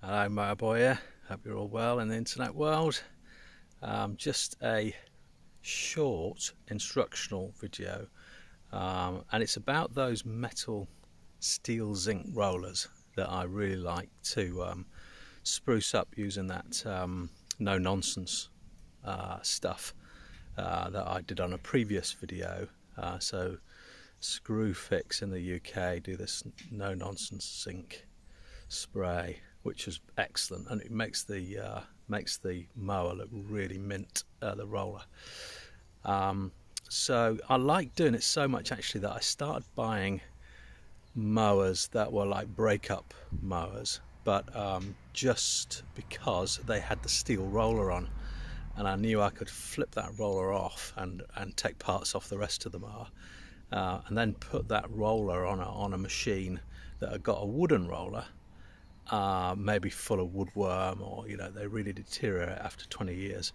Hello Motorboy here, hope you're all well in the internet world. Just a short instructional video and it's about those metal steel zinc rollers that I really like to spruce up using that no nonsense stuff that I did on a previous video. So Screwfix in the UK do this no nonsense zinc spray, which is excellent, and it makes the mower look really mint, the roller. So I like doing it so much actually that I started buying mowers that were like breakup mowers, but just because they had the steel roller on, and I knew I could flip that roller off and take parts off the rest of the mower, and then put that roller on a machine that had got a wooden roller, maybe full of woodworm, or they really deteriorate after 20 years,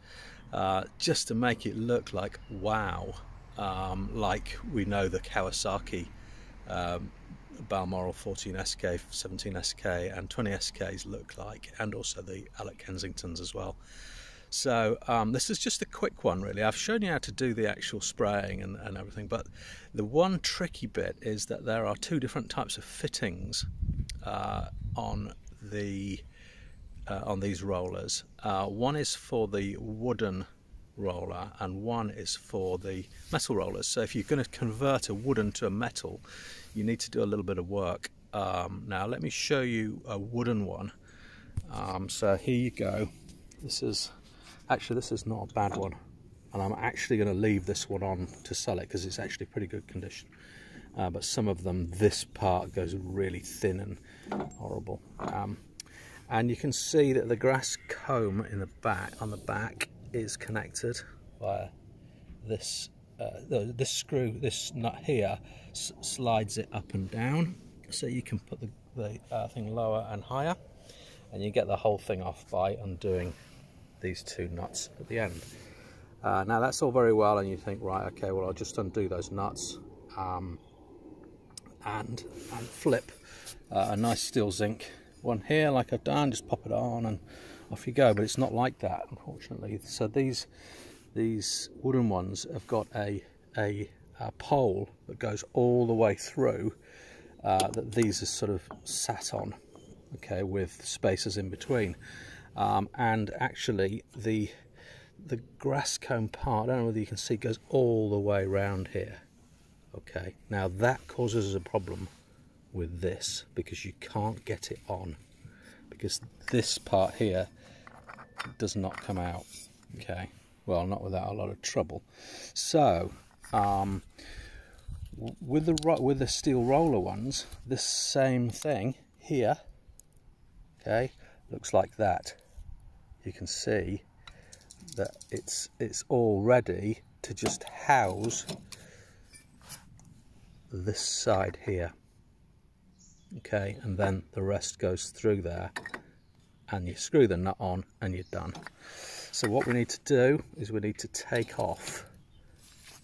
just to make it look like wow, like we know the Kawasaki Balmoral 14SK, 17SK and 20SKs look like, and also the Alec Kensingtons as well. So this is just a quick one really. I've shown you how to do the actual spraying and everything, but the one tricky bit is that there are two different types of fittings on these rollers. One is for the wooden roller and one is for the metal rollers. So if you're going to convert a wooden to a metal, you need to do a little bit of work. Now let me show you a wooden one. So here you go. This is not a bad one, and I'm actually going to leave this one on to sell it because it's actually pretty good condition. But some of them, this part goes really thin and horrible. And you can see that the grass comb in the back, on the back, is connected via this this screw. This nut here slides it up and down, so you can put the thing lower and higher, and you get the whole thing off by undoing these two nuts at the end. Now that's all very well, and you think, right, okay, well I'll just undo those nuts and flip a nice steel zinc one here like I've done, just pop it on and off you go. But it's not like that, unfortunately. So these wooden ones have got a pole that goes all the way through, that these are sort of sat on, okay, with spaces in between. And actually the grass comb part, I don't know whether you can see, goes all the way around here. Okay, now that causes a problem with this because you can't get it on, because this part here does not come out. Okay, well, not without a lot of trouble. So with the steel roller ones, this same thing here, okay, looks like that. You can see that it's all ready to just house this side here, okay, and then the rest goes through there, and you screw the nut on and you're done. So what we need to do is we need to take off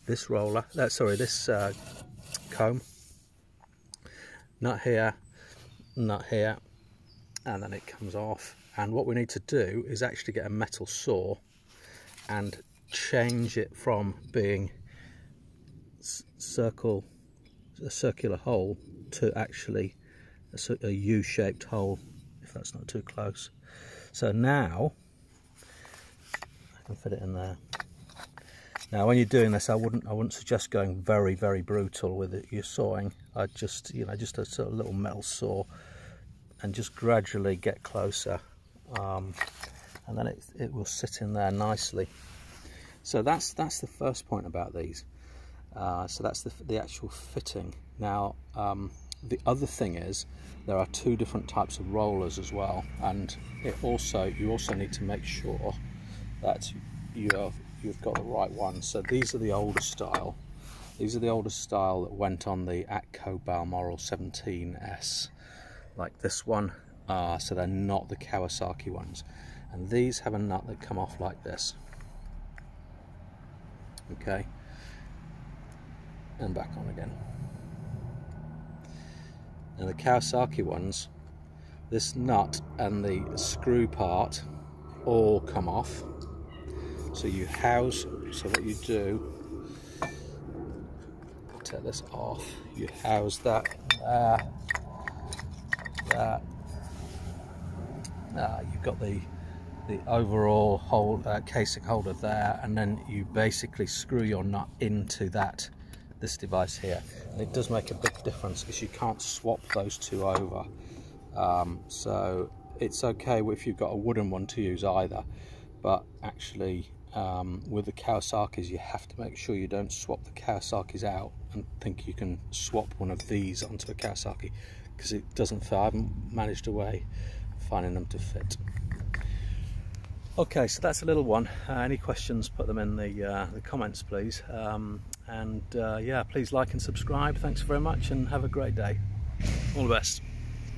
this roller, this comb, nut here, and then it comes off. And what we need to do is actually get a metal saw and change it from being a circular hole to actually a U-shaped hole, if that's not too close. So now I can fit it in there. Now when you're doing this, I wouldn't suggest going very, very brutal with it. You're sawing. I'd just just a sort of little metal saw, and just gradually get closer, and then it will sit in there nicely. So that's the first point about these. So that's the actual fitting. Now the other thing is there are two different types of rollers as well, and you also need to make sure that you've got the right one. So these are the older style. These are the older style that went on the Atco Balmoral 17S, like this one. So they're not the Kawasaki ones, and these have a nut that come off like this, okay, and back on again. Now the Kawasaki ones this nut and the screw part all come off. So you house, so what you do, take this off, you house that there, you've got the overall casing holder there, and then you basically screw your nut into this device here, and it does make a big difference because you can't swap those two over. So it's okay if you've got a wooden one to use either, but actually with the Kawasaki's you have to make sure you don't swap the Kawasaki's out and think you can swap one of these onto a Kawasaki, because it doesn't fit. I haven't managed a way of finding them to fit. Okay, so that's a little one. Any questions, put them in the comments, please. Yeah, please like and subscribe. Thanks very much and have a great day. All the best.